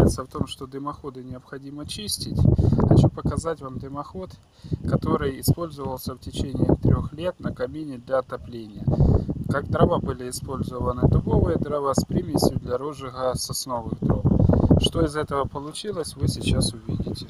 заключается в том, что дымоходы необходимо чистить. Хочу показать вам дымоход, который использовался в течение 3 лет на камине для отопления. Как дрова были использованы дубовые дрова с примесью для розжига сосновых дров. Что из этого получилось, вы сейчас увидите.